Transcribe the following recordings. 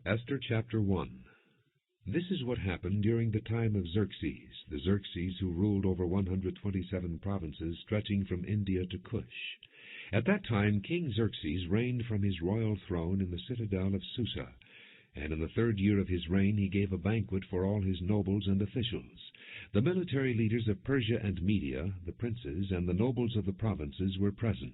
Esther chapter 1. This is what happened during the time of Xerxes, the Xerxes who ruled over 127 provinces stretching from India to Cush. At that time King Xerxes reigned from his royal throne in the citadel of Susa, and in the 3rd year of his reign he gave a banquet for all his nobles and officials. The military leaders of Persia and Media, the princes, and the nobles of the provinces were present.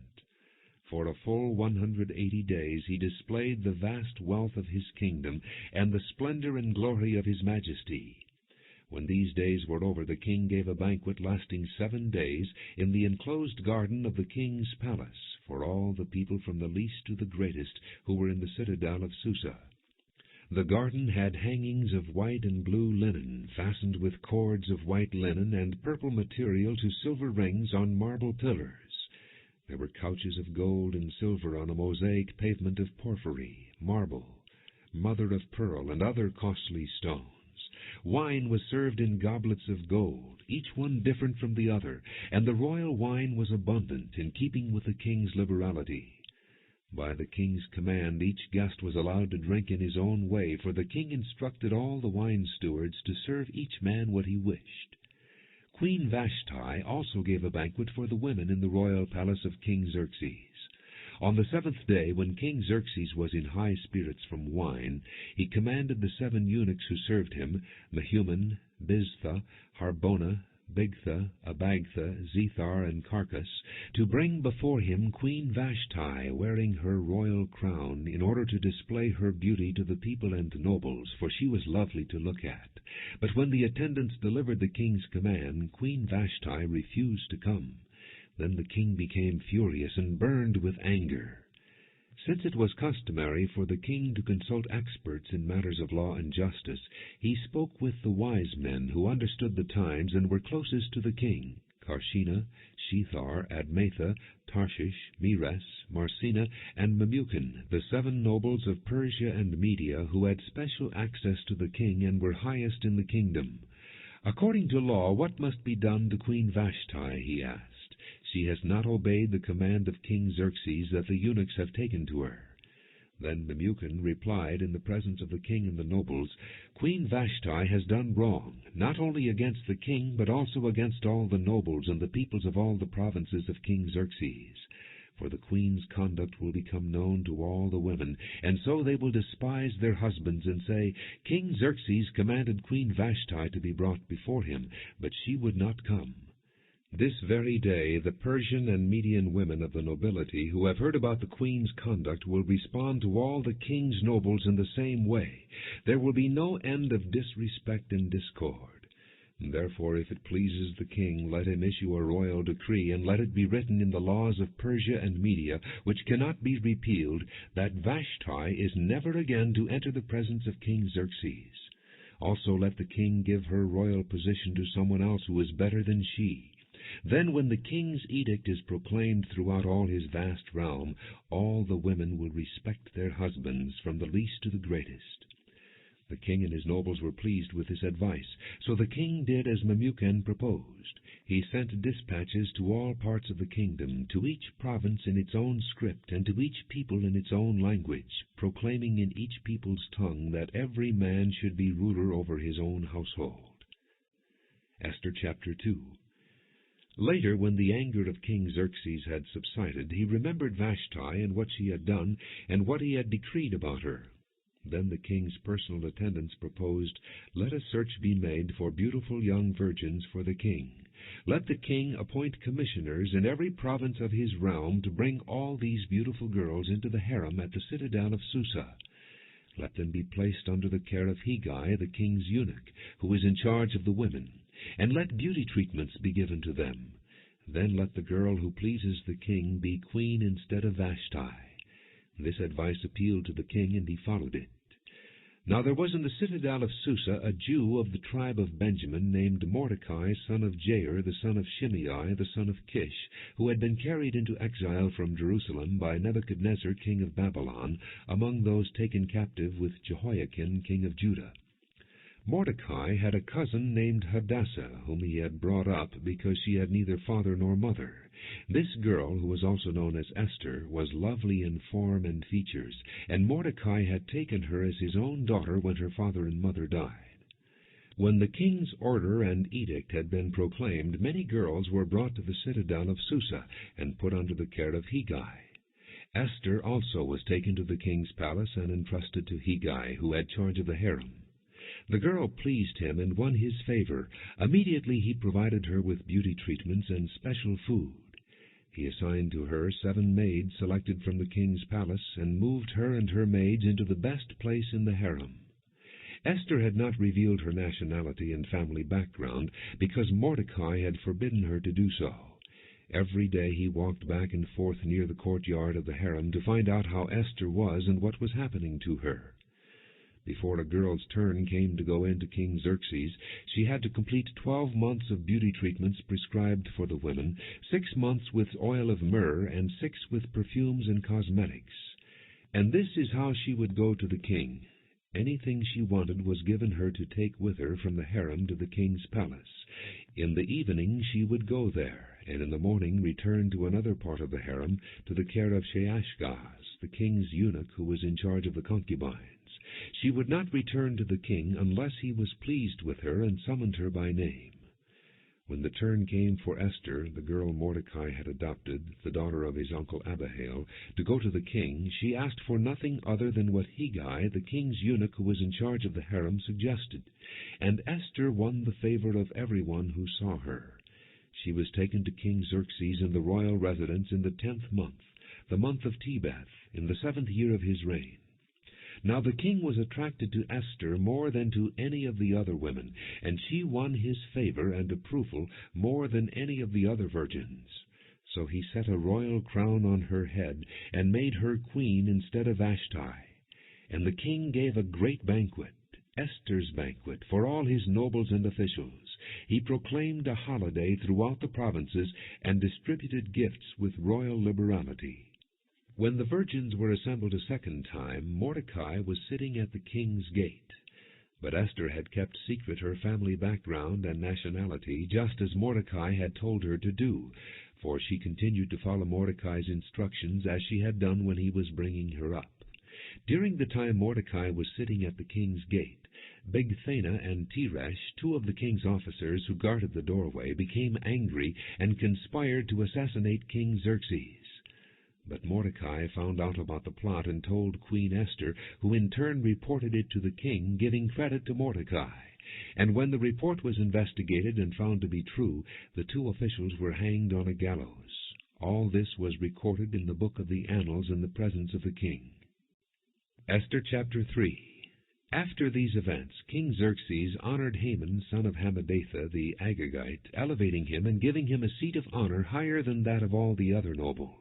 For a full 180 days he displayed the vast wealth of his kingdom and the splendor and glory of his majesty. When these days were over, the king gave a banquet lasting 7 days in the enclosed garden of the king's palace for all the people from the least to the greatest who were in the citadel of Susa. The garden had hangings of white and blue linen, fastened with cords of white linen and purple material to silver rings on marble pillars. There were couches of gold and silver on a mosaic pavement of porphyry, marble, mother of pearl, and other costly stones. Wine was served in goblets of gold, each one different from the other, and the royal wine was abundant, in keeping with the king's liberality. By the king's command each guest was allowed to drink in his own way, for the king instructed all the wine stewards to serve each man what he wished. Queen Vashti also gave a banquet for the women in the royal palace of King Xerxes. On the 7th day, when King Xerxes was in high spirits from wine, he commanded the 7 eunuchs who served him, Mehuman, Biztha, Harbona, Bigtha, Abagtha, Zethar, and Carcass, to bring before him Queen Vashti, wearing her royal crown, in order to display her beauty to the people and nobles, for she was lovely to look at. But when the attendants delivered the king's command, Queen Vashti refused to come. Then the king became furious and burned with anger. Since it was customary for the king to consult experts in matters of law and justice, he spoke with the wise men who understood the times and were closest to the king, Carshena, Shethar, Admatha, Tarshish, Meres, Marsena, and Memucan, the 7 nobles of Persia and Media who had special access to the king and were highest in the kingdom. According to law, what must be done to Queen Vashti, he asked. She has not obeyed the command of King Xerxes that the eunuchs have taken to her. Then Memucan replied in the presence of the king and the nobles, Queen Vashti has done wrong, not only against the king, but also against all the nobles and the peoples of all the provinces of King Xerxes. For the queen's conduct will become known to all the women, and so they will despise their husbands and say, King Xerxes commanded Queen Vashti to be brought before him, but she would not come. This very day the Persian and Median women of the nobility who have heard about the queen's conduct will respond to all the king's nobles in the same way. There will be no end of disrespect and discord. Therefore, if it pleases the king, let him issue a royal decree, and let it be written in the laws of Persia and Media, which cannot be repealed, that Vashti is never again to enter the presence of King Xerxes. Also let the king give her royal position to someone else who is better than she. Then when the king's edict is proclaimed throughout all his vast realm, all the women will respect their husbands, from the least to the greatest. The king and his nobles were pleased with this advice, so the king did as Memucan proposed. He sent dispatches to all parts of the kingdom, to each province in its own script, and to each people in its own language, proclaiming in each people's tongue that every man should be ruler over his own household. Esther chapter 2. Later, when the anger of King Xerxes had subsided, he remembered Vashti and what she had done, and what he had decreed about her. Then the king's personal attendants proposed, Let a search be made for beautiful young virgins for the king. Let the king appoint commissioners in every province of his realm to bring all these beautiful girls into the harem at the citadel of Susa. Let them be placed under the care of Hegai, the king's eunuch, who is in charge of the women, and let beauty treatments be given to them. Then let the girl who pleases the king be queen instead of Vashti. This advice appealed to the king, and he followed it. Now there was in the citadel of Susa a Jew of the tribe of Benjamin named Mordecai, son of Jair, the son of Shimei, the son of Kish, who had been carried into exile from Jerusalem by Nebuchadnezzar, king of Babylon, among those taken captive with Jehoiakim, king of Judah. Mordecai had a cousin named Hadassah, whom he had brought up because she had neither father nor mother. This girl, who was also known as Esther, was lovely in form and features, and Mordecai had taken her as his own daughter when her father and mother died. When the king's order and edict had been proclaimed, many girls were brought to the citadel of Susa and put under the care of Hegai. Esther also was taken to the king's palace and entrusted to Hegai, who had charge of the harem. The girl pleased him and won his favor. Immediately he provided her with beauty treatments and special food. He assigned to her 7 maids selected from the king's palace, and moved her and her maids into the best place in the harem. Esther had not revealed her nationality and family background, because Mordecai had forbidden her to do so. Every day he walked back and forth near the courtyard of the harem to find out how Esther was and what was happening to her. Before a girl's turn came to go into King Xerxes, she had to complete 12 months of beauty treatments prescribed for the women, 6 months with oil of myrrh, and 6 with perfumes and cosmetics. And this is how she would go to the king. Anything she wanted was given her to take with her from the harem to the king's palace. In the evening she would go there, and in the morning return to another part of the harem to the care of Sheashgaz, the king's eunuch who was in charge of the concubines. She would not return to the king unless he was pleased with her and summoned her by name. When the turn came for Esther, the girl Mordecai had adopted, the daughter of his uncle Abihail, to go to the king, she asked for nothing other than what Hegai, the king's eunuch who was in charge of the harem, suggested, and Esther won the favor of everyone who saw her. She was taken to King Xerxes in the royal residence in the 10th month, the month of Tebeth, in the 7th year of his reign. Now the king was attracted to Esther more than to any of the other women, and she won his favor and approval more than any of the other virgins. So he set a royal crown on her head, and made her queen instead of Vashti. And the king gave a great banquet, Esther's banquet, for all his nobles and officials. He proclaimed a holiday throughout the provinces, and distributed gifts with royal liberality. When the virgins were assembled a second time, Mordecai was sitting at the king's gate. But Esther had kept secret her family background and nationality, just as Mordecai had told her to do, for she continued to follow Mordecai's instructions as she had done when he was bringing her up. During the time Mordecai was sitting at the king's gate, Bigthana and Teresh, 2 of the king's officers who guarded the doorway, became angry and conspired to assassinate King Xerxes. But Mordecai found out about the plot and told Queen Esther, who in turn reported it to the king, giving credit to Mordecai. And when the report was investigated and found to be true, the 2 officials were hanged on a gallows. All this was recorded in the book of the Annals in the presence of the king. Esther chapter 3. After these events, King Xerxes honored Haman, son of Hammedatha the Agagite, elevating him and giving him a seat of honor higher than that of all the other nobles.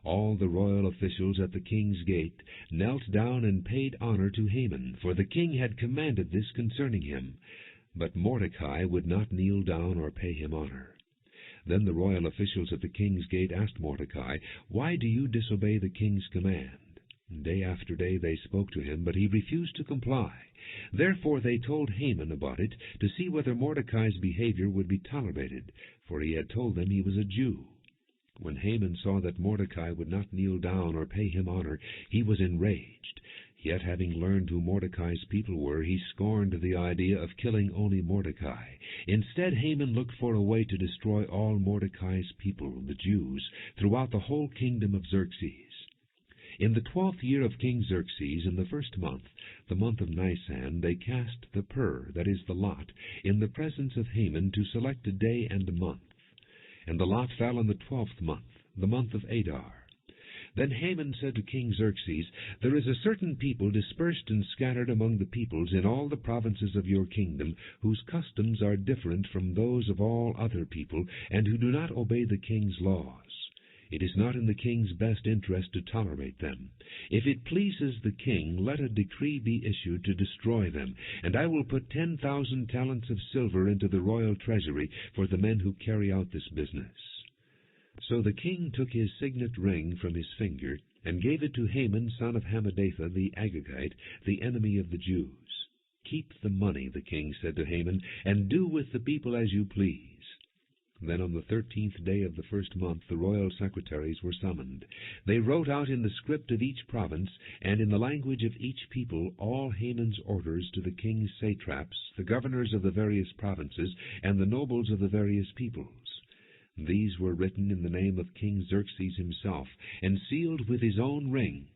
All the royal officials at the king's gate knelt down and paid honor to Haman, for the king had commanded this concerning him. But Mordecai would not kneel down or pay him honor. Then the royal officials at the king's gate asked Mordecai, "Why do you disobey the king's command?" Day after day they spoke to him, but he refused to comply. Therefore they told Haman about it, to see whether Mordecai's behavior would be tolerated, for he had told them he was a Jew. When Haman saw that Mordecai would not kneel down or pay him honor, he was enraged. Yet having learned who Mordecai's people were, he scorned the idea of killing only Mordecai. Instead, Haman looked for a way to destroy all Mordecai's people, the Jews, throughout the whole kingdom of Xerxes. In the 12th year of King Xerxes, in the 1st month, the month of Nisan, they cast the pur, that is the lot, in the presence of Haman to select a day and a month. And the lot fell on the 12th month, the month of Adar. Then Haman said to King Xerxes, "There is a certain people dispersed and scattered among the peoples in all the provinces of your kingdom, whose customs are different from those of all other people, and who do not obey the king's laws. It is not in the king's best interest to tolerate them. If it pleases the king, let a decree be issued to destroy them, and I will put 10,000 talents of silver into the royal treasury for the men who carry out this business." So the king took his signet ring from his finger, and gave it to Haman, son of Hammedatha the Agagite, the enemy of the Jews. "Keep the money," the king said to Haman, "and do with the people as you please." Then on the 13th day of the first month the royal secretaries were summoned. They wrote out in the script of each province, and in the language of each people, all Haman's orders to the king's satraps, the governors of the various provinces, and the nobles of the various peoples. These were written in the name of King Xerxes himself, and sealed with his own ring.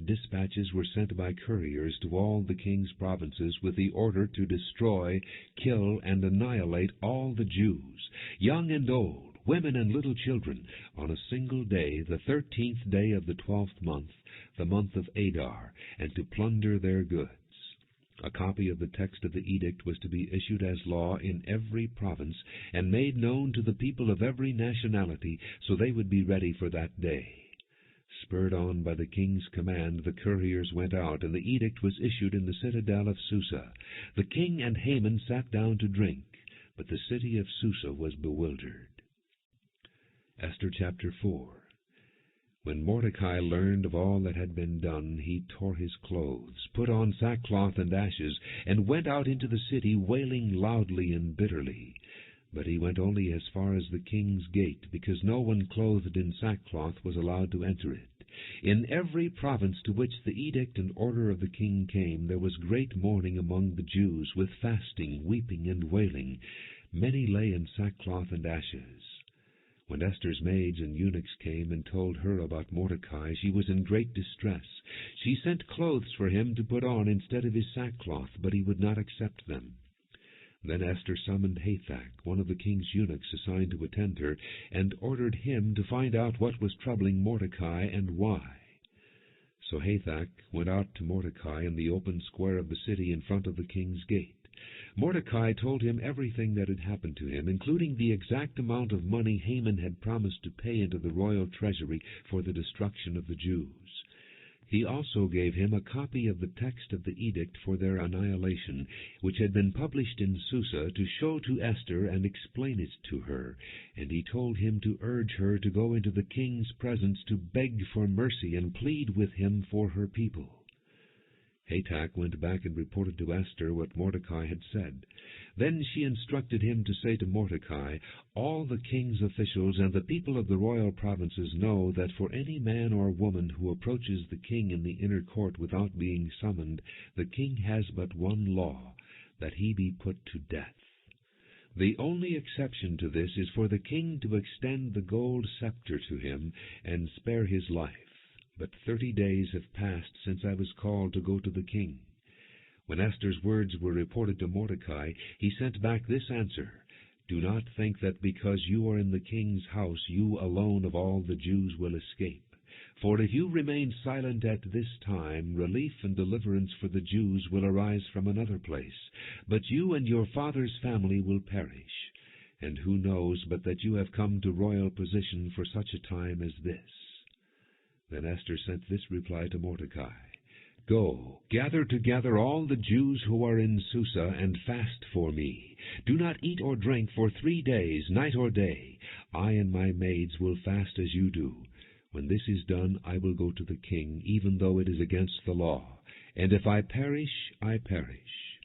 Dispatches were sent by couriers to all the king's provinces with the order to destroy, kill, and annihilate all the Jews, young and old, women and little children, on a single day, the 13th day of the 12th month, the month of Adar, and to plunder their goods. A copy of the text of the edict was to be issued as law in every province, and made known to the people of every nationality, so they would be ready for that day. Spurred on by the king's command, the couriers went out, and the edict was issued in the citadel of Susa. The king and Haman sat down to drink, but the city of Susa was bewildered. Esther chapter 4. When Mordecai learned of all that had been done, he tore his clothes, put on sackcloth and ashes, and went out into the city, wailing loudly and bitterly. But he went only as far as the king's gate, because no one clothed in sackcloth was allowed to enter it. In every province to which the edict and order of the king came, there was great mourning among the Jews, with fasting, weeping, and wailing. Many lay in sackcloth and ashes. When Esther's maids and eunuchs came and told her about Mordecai, she was in great distress. She sent clothes for him to put on instead of his sackcloth, but he would not accept them. Then Esther summoned Hathach, one of the king's eunuchs assigned to attend her, and ordered him to find out what was troubling Mordecai and why. So Hathach went out to Mordecai in the open square of the city in front of the king's gate. Mordecai told him everything that had happened to him, including the exact amount of money Haman had promised to pay into the royal treasury for the destruction of the Jews. He also gave him a copy of the text of the edict for their annihilation, which had been published in Susa, to show to Esther and explain it to her, and he told him to urge her to go into the king's presence to beg for mercy and plead with him for her people. Hathach went back and reported to Esther what Mordecai had said. Then she instructed him to say to Mordecai, "All the king's officials and the people of the royal provinces know that for any man or woman who approaches the king in the inner court without being summoned, the king has but one law, that he be put to death. The only exception to this is for the king to extend the gold scepter to him and spare his life. But 30 days have passed since I was called to go to the king." When Esther's words were reported to Mordecai, he sent back this answer, "Do not think that because you are in the king's house, you alone of all the Jews will escape. For if you remain silent at this time, relief and deliverance for the Jews will arise from another place, but you and your father's family will perish. And who knows but that you have come to royal position for such a time as this?" Then Esther sent this reply to Mordecai, "Go, gather together all the Jews who are in Susa, and fast for me. Do not eat or drink for 3 days, night or day. I and my maids will fast as you do. When this is done, I will go to the king, even though it is against the law. And if I perish, I perish."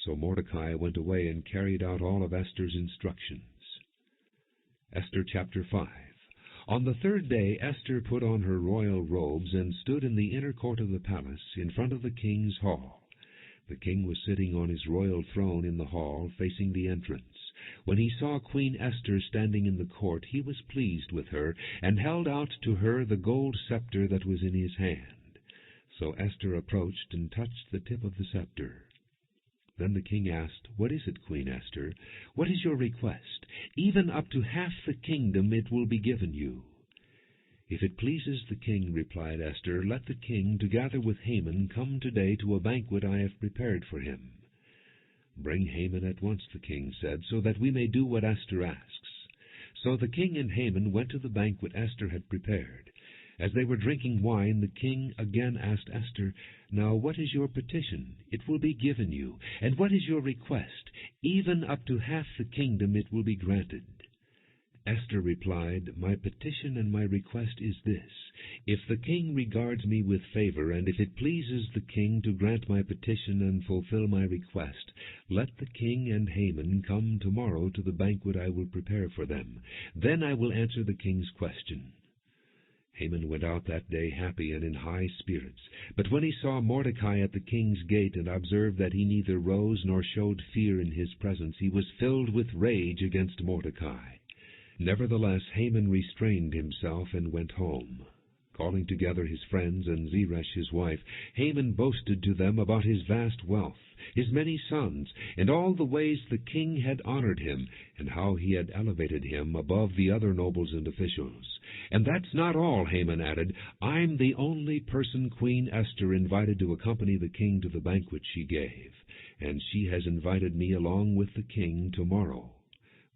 So Mordecai went away and carried out all of Esther's instructions. Esther chapter 5. On the 3rd day Esther put on her royal robes and stood in the inner court of the palace, in front of the king's hall. The king was sitting on his royal throne in the hall, facing the entrance. When he saw Queen Esther standing in the court, he was pleased with her, and held out to her the gold scepter that was in his hand. So Esther approached and touched the tip of the scepter. Then the king asked, "What is it, Queen Esther? What is your request? Even up to half the kingdom it will be given you." "If it pleases the king," replied Esther, "let the king, together with Haman, come today to a banquet I have prepared for him." "Bring Haman at once," the king said, "so that we may do what Esther asks." So the king and Haman went to the banquet Esther had prepared. As they were drinking wine, the king again asked Esther, "Now what is your petition? It will be given you. And what is your request? Even up to half the kingdom it will be granted." Esther replied, "My petition and my request is this. If the king regards me with favor, and if it pleases the king to grant my petition and fulfill my request, let the king and Haman come tomorrow to the banquet I will prepare for them. Then I will answer the king's question." Haman went out that day happy and in high spirits. But when he saw Mordecai at the king's gate and observed that he neither rose nor showed fear in his presence, he was filled with rage against Mordecai. Nevertheless Haman restrained himself and went home. Calling together his friends and Zeresh his wife, Haman boasted to them about his vast wealth, his many sons, and all the ways the king had honored him, and how he had elevated him above the other nobles and officials. "And that's not all," Haman added. "I'm the only person Queen Esther invited to accompany the king to the banquet she gave, and she has invited me along with the king tomorrow.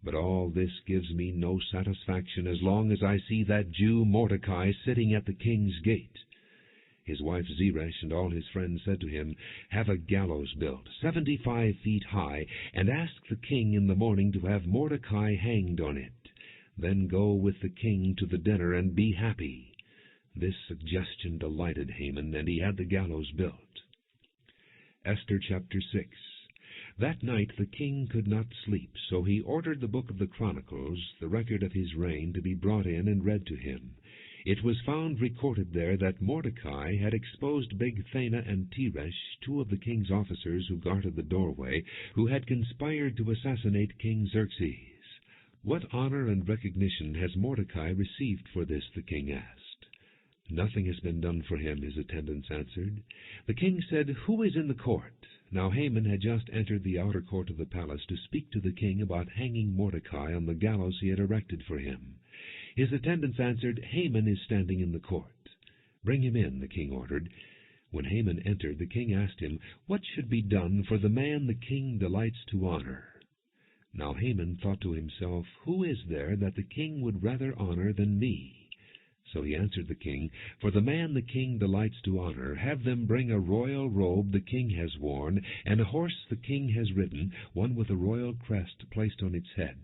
But all this gives me no satisfaction as long as I see that Jew Mordecai sitting at the king's gate." His wife Zeresh and all his friends said to him, "Have a gallows built, 75 feet high, and ask the king in the morning to have Mordecai hanged on it. Then go with the king to the dinner and be happy." This suggestion delighted Haman, and he had the gallows built. Esther chapter 6. That night the king could not sleep, so he ordered the book of the Chronicles, the record of his reign, to be brought in and read to him. It was found recorded there that Mordecai had exposed Bigthana and Teresh, two of the king's officers who guarded the doorway, who had conspired to assassinate King Xerxes. "What honor and recognition has Mordecai received for this?" the king asked. "Nothing has been done for him," his attendants answered. The king said, "Who is in the court?" Now Haman had just entered the outer court of the palace to speak to the king about hanging Mordecai on the gallows he had erected for him. His attendants answered, "Haman is standing in the court." "Bring him in," the king ordered. When Haman entered, the king asked him, "What should be done for the man the king delights to honor?" Now Haman thought to himself, "Who is there that the king would rather honor than me?" So he answered the king, "For the man the king delights to honor, have them bring a royal robe the king has worn, and a horse the king has ridden, one with a royal crest placed on its head.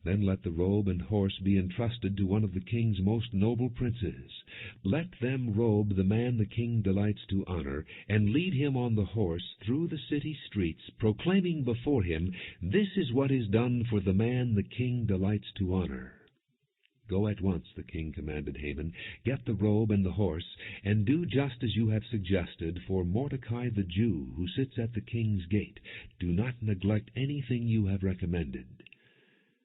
Then let the robe and horse be entrusted to one of the king's most noble princes. Let them robe the man the king delights to honor, and lead him on the horse through the city streets, proclaiming before him, 'This is what is done for the man the king delights to honor.'" "Go at once," the king commanded Haman. "Get the robe and the horse, and do just as you have suggested for Mordecai the Jew, who sits at the king's gate. Do not neglect anything you have recommended."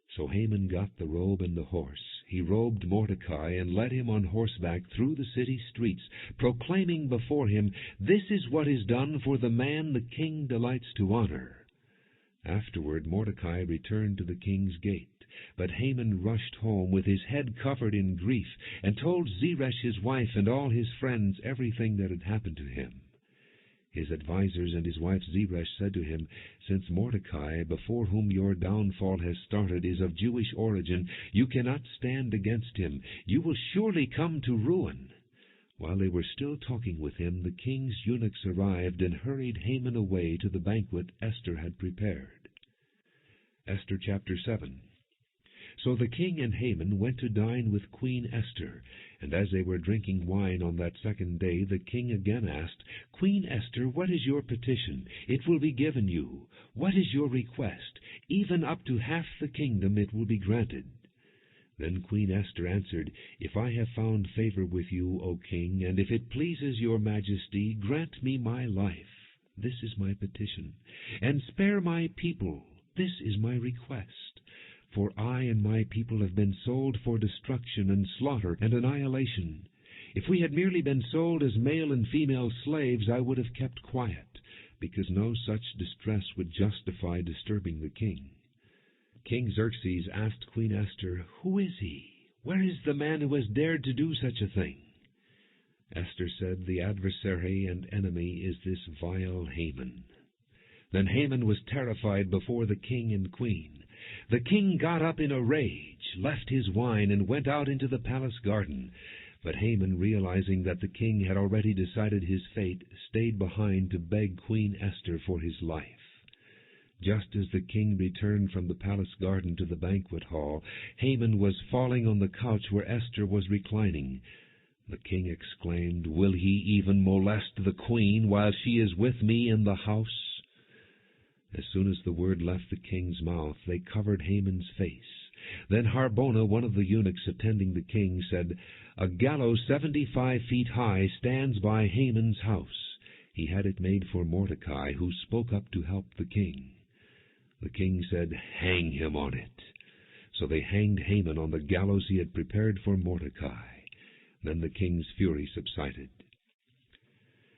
So Haman got the robe and the horse. He robed Mordecai and led him on horseback through the city streets, proclaiming before him, "This is what is done for the man the king delights to honor." Afterward Mordecai returned to the king's gate. But Haman rushed home with his head covered in grief, and told Zeresh his wife and all his friends everything that had happened to him. His advisers and his wife Zeresh said to him, "Since Mordecai, before whom your downfall has started, is of Jewish origin, you cannot stand against him. You will surely come to ruin." While they were still talking with him, the king's eunuchs arrived and hurried Haman away to the banquet Esther had prepared. Esther chapter 7. So the king and Haman went to dine with Queen Esther, and as they were drinking wine on that second day, the king again asked, "Queen Esther, what is your petition? It will be given you. What is your request? Even up to half the kingdom it will be granted." Then Queen Esther answered, "If I have found favor with you, O king, and if it pleases your majesty, grant me my life. This is my petition. And spare my people. This is my request. For I and my people have been sold for destruction and slaughter and annihilation. If we had merely been sold as male and female slaves, I would have kept quiet, because no such distress would justify disturbing the king." King Xerxes asked Queen Esther, "Who is he? Where is the man who has dared to do such a thing?" Esther said, "The adversary and enemy is this vile Haman." Then Haman was terrified before the king and queen. The king got up in a rage, left his wine, and went out into the palace garden. But Haman, realizing that the king had already decided his fate, stayed behind to beg Queen Esther for his life. Just as the king returned from the palace garden to the banquet hall, Haman was falling on the couch where Esther was reclining. The king exclaimed, "Will he even molest the queen while she is with me in the house?" As soon as the word left the king's mouth, they covered Haman's face. Then Harbona, one of the eunuchs attending the king, said, "A gallows 75 feet high stands by Haman's house." He had it made for Mordecai, who spoke up to help the king. The king said, "Hang him on it." So they hanged Haman on the gallows he had prepared for Mordecai. Then the king's fury subsided.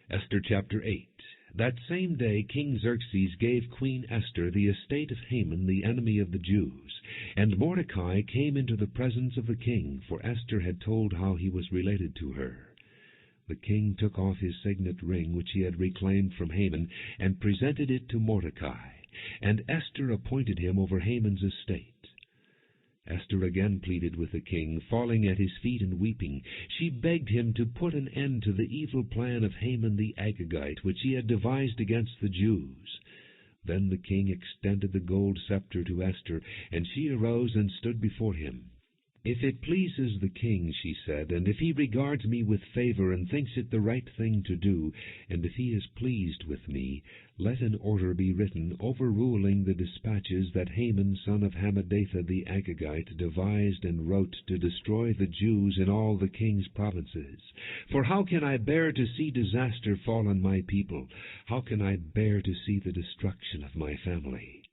Esther chapter 8. That same day King Xerxes gave Queen Esther the estate of Haman, the enemy of the Jews. And Mordecai came into the presence of the king, for Esther had told how he was related to her. The king took off his signet ring, which he had reclaimed from Haman, and presented it to Mordecai. And Esther appointed him over Haman's estate. Esther again pleaded with the king, falling at his feet and weeping. She begged him to put an end to the evil plan of Haman the Agagite, which he had devised against the Jews. Then the king extended the gold scepter to Esther, and she arose and stood before him. "If it pleases the king," she said, "and if he regards me with favor and thinks it the right thing to do, and if he is pleased with me, let an order be written overruling the dispatches that Haman, son of Hammedatha the Agagite, devised and wrote to destroy the Jews in all the king's provinces. For how can I bear to see disaster fall on my people? How can I bear to see the destruction of my family?"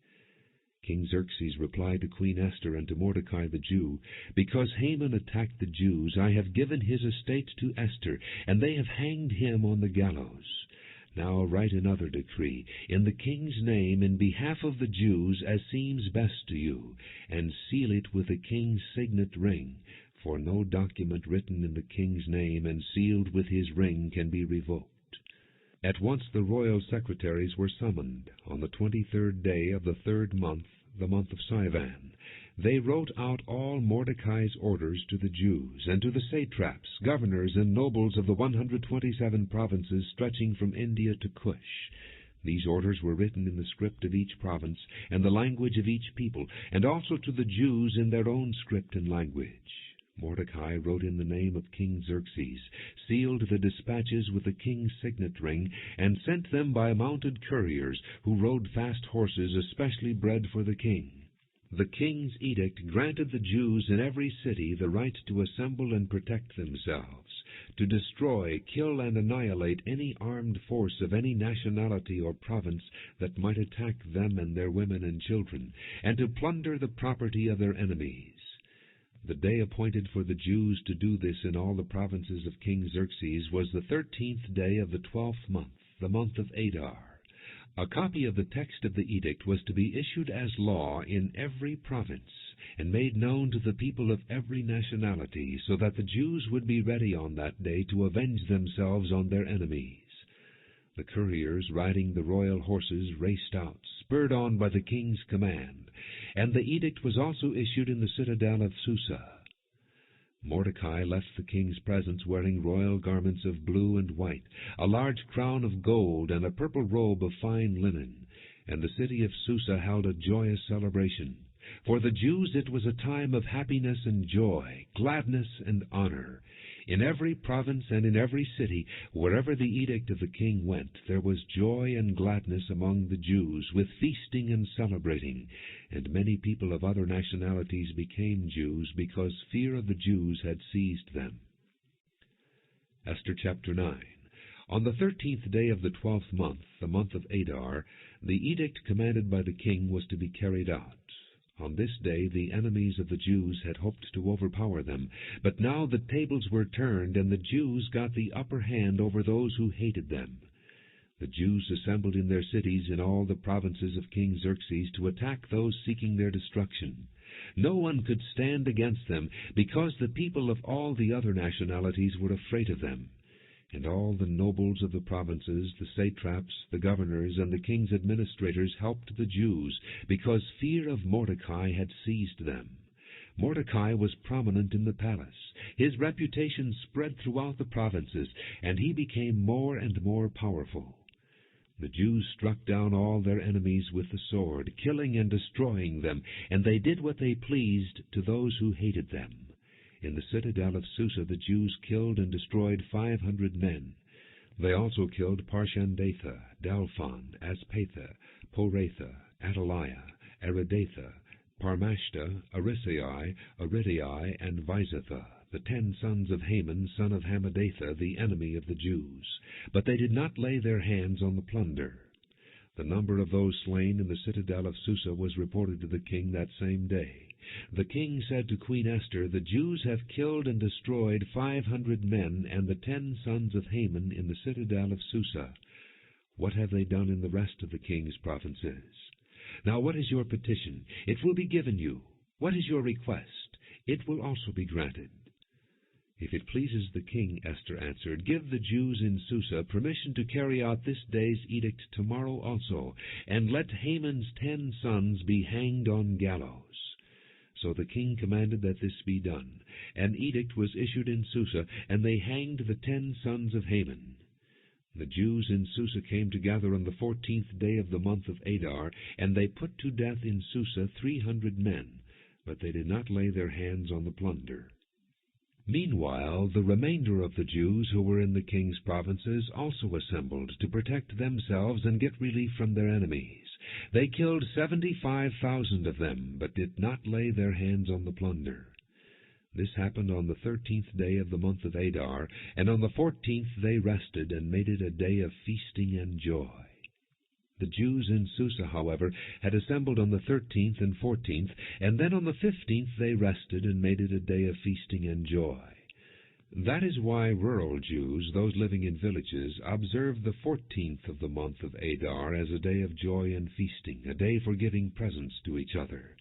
King Xerxes replied to Queen Esther and to Mordecai the Jew, "Because Haman attacked the Jews, I have given his estate to Esther, and they have hanged him on the gallows. Now write another decree, in the king's name, in behalf of the Jews, as seems best to you, and seal it with the king's signet ring, for no document written in the king's name and sealed with his ring can be revoked." At once the royal secretaries were summoned. On the 23rd day of the 3rd month, the month of Sivan, they wrote out all Mordecai's orders to the Jews, and to the satraps, governors, and nobles of the 127 provinces stretching from India to Cush. These orders were written in the script of each province, and the language of each people, and also to the Jews in their own script and language. Mordecai wrote in the name of King Xerxes, sealed the dispatches with the king's signet ring, and sent them by mounted couriers, who rode fast horses especially bred for the king. The king's edict granted the Jews in every city the right to assemble and protect themselves, to destroy, kill, and annihilate any armed force of any nationality or province that might attack them and their women and children, and to plunder the property of their enemies. The day appointed for the Jews to do this in all the provinces of King Xerxes was the 13th day of the 12th month, the month of Adar. A copy of the text of the edict was to be issued as law in every province, and made known to the people of every nationality, so that the Jews would be ready on that day to avenge themselves on their enemies. The couriers, riding the royal horses, raced out, spurred on by the king's command, and the edict was also issued in the citadel of Susa. Mordecai left the king's presence wearing royal garments of blue and white, a large crown of gold, and a purple robe of fine linen, and the city of Susa held a joyous celebration. For the Jews it was a time of happiness and joy, gladness and honor. In every province and in every city, wherever the edict of the king went, there was joy and gladness among the Jews, with feasting and celebrating. And many people of other nationalities became Jews, because fear of the Jews had seized them. Esther chapter 9. On the 13th day of the 12th month, the month of Adar, the edict commanded by the king was to be carried out. On this day the enemies of the Jews had hoped to overpower them, but now the tables were turned, and the Jews got the upper hand over those who hated them. The Jews assembled in their cities in all the provinces of King Xerxes to attack those seeking their destruction. No one could stand against them, because the people of all the other nationalities were afraid of them. And all the nobles of the provinces, the satraps, the governors, and the king's administrators helped the Jews, because fear of Mordecai had seized them. Mordecai was prominent in the palace. His reputation spread throughout the provinces, and he became more and more powerful. The Jews struck down all their enemies with the sword, killing and destroying them, and they did what they pleased to those who hated them. In the citadel of Susa the Jews killed and destroyed 500 men. They also killed Parshandatha, Dalphon, Aspatha, Poratha, Ataliah, Aridatha, Parmashta, Arisai, Aridai, and Visatha, the 10 sons of Haman, son of Hammedatha, the enemy of the Jews. But they did not lay their hands on the plunder. The number of those slain in the citadel of Susa was reported to the king that same day. The king said to Queen Esther, "The Jews have killed and destroyed 500 men and the 10 sons of Haman in the citadel of Susa. What have they done in the rest of the king's provinces? Now what is your petition? It will be given you. What is your request? It will also be granted." "If it pleases the king," Esther answered, "give the Jews in Susa permission to carry out this day's edict tomorrow also, and let Haman's 10 sons be hanged on gallows." So the king commanded that this be done. An edict was issued in Susa, and they hanged the 10 sons of Haman. The Jews in Susa came together on the 14th day of the month of Adar, and they put to death in Susa 300 men, but they did not lay their hands on the plunder. Meanwhile, the remainder of the Jews who were in the king's provinces also assembled to protect themselves and get relief from their enemies. They killed 75,000 of them, but did not lay their hands on the plunder. This happened on the 13th day of the month of Adar, and on the 14th they rested and made it a day of feasting and joy. The Jews in Susa, however, had assembled on the 13th and 14th, and then on the 15th they rested and made it a day of feasting and joy. That is why rural Jews, those living in villages, observe the 14th of the month of Adar as a day of joy and feasting, a day for giving presents to each other.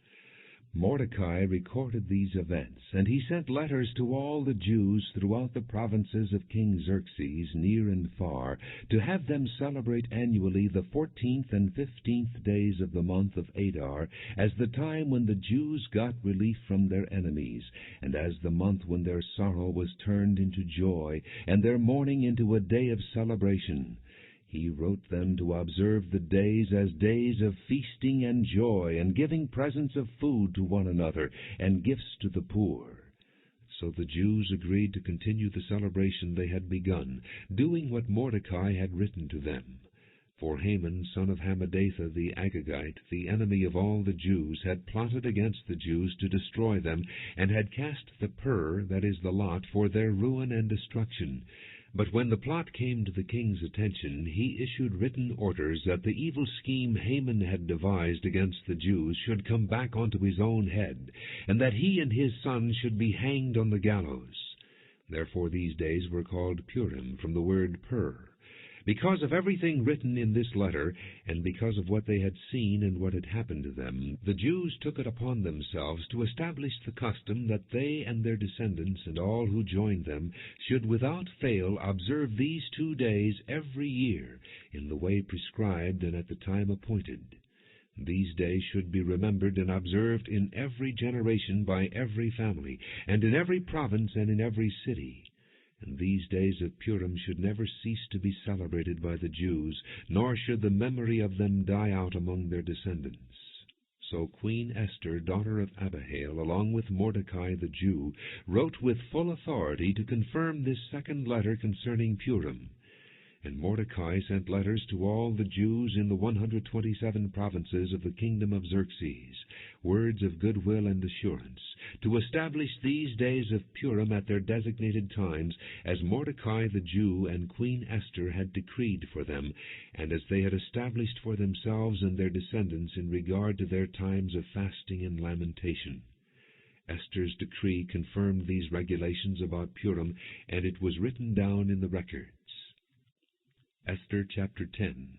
Mordecai recorded these events, and he sent letters to all the Jews throughout the provinces of King Xerxes, near and far, to have them celebrate annually the 14th and 15th days of the month of Adar, as the time when the Jews got relief from their enemies, and as the month when their sorrow was turned into joy, and their mourning into a day of celebration. He wrote them to observe the days as days of feasting and joy, and giving presents of food to one another, and gifts to the poor. So the Jews agreed to continue the celebration they had begun, doing what Mordecai had written to them. For Haman, son of Hammedatha the Agagite, the enemy of all the Jews, had plotted against the Jews to destroy them, and had cast the pur, that is, the lot, for their ruin and destruction. But when the plot came to the king's attention, he issued written orders that the evil scheme Haman had devised against the Jews should come back onto his own head, and that he and his sons should be hanged on the gallows. Therefore these days were called Purim, from the word pur. Because of everything written in this letter, and because of what they had seen and what had happened to them, the Jews took it upon themselves to establish the custom that they and their descendants and all who joined them should without fail observe these 2 days every year, in the way prescribed and at the time appointed. These days should be remembered and observed in every generation by every family, and in every province and in every city. And these days of Purim should never cease to be celebrated by the Jews, nor should the memory of them die out among their descendants. So Queen Esther, daughter of Abihail, along with Mordecai the Jew, wrote with full authority to confirm this second letter concerning Purim. And Mordecai sent letters to all the Jews in the 127 provinces of the kingdom of Xerxes, words of goodwill and assurance, to establish these days of Purim at their designated times, as Mordecai the Jew and Queen Esther had decreed for them, and as they had established for themselves and their descendants in regard to their times of fasting and lamentation. Esther's decree confirmed these regulations about Purim, and it was written down in the records. Esther chapter 10.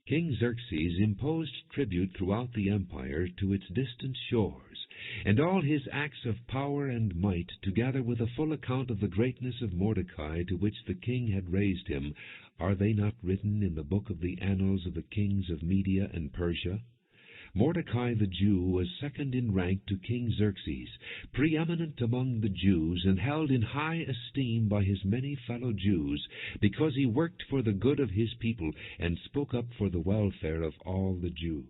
King Xerxes imposed tribute throughout the empire to its distant shores, and all his acts of power and might, together with a full account of the greatness of Mordecai to which the king had raised him, are they not written in the book of the annals of the kings of Media and Persia? Mordecai the Jew was second in rank to King Xerxes, preeminent among the Jews, and held in high esteem by his many fellow Jews, because he worked for the good of his people and spoke up for the welfare of all the Jews.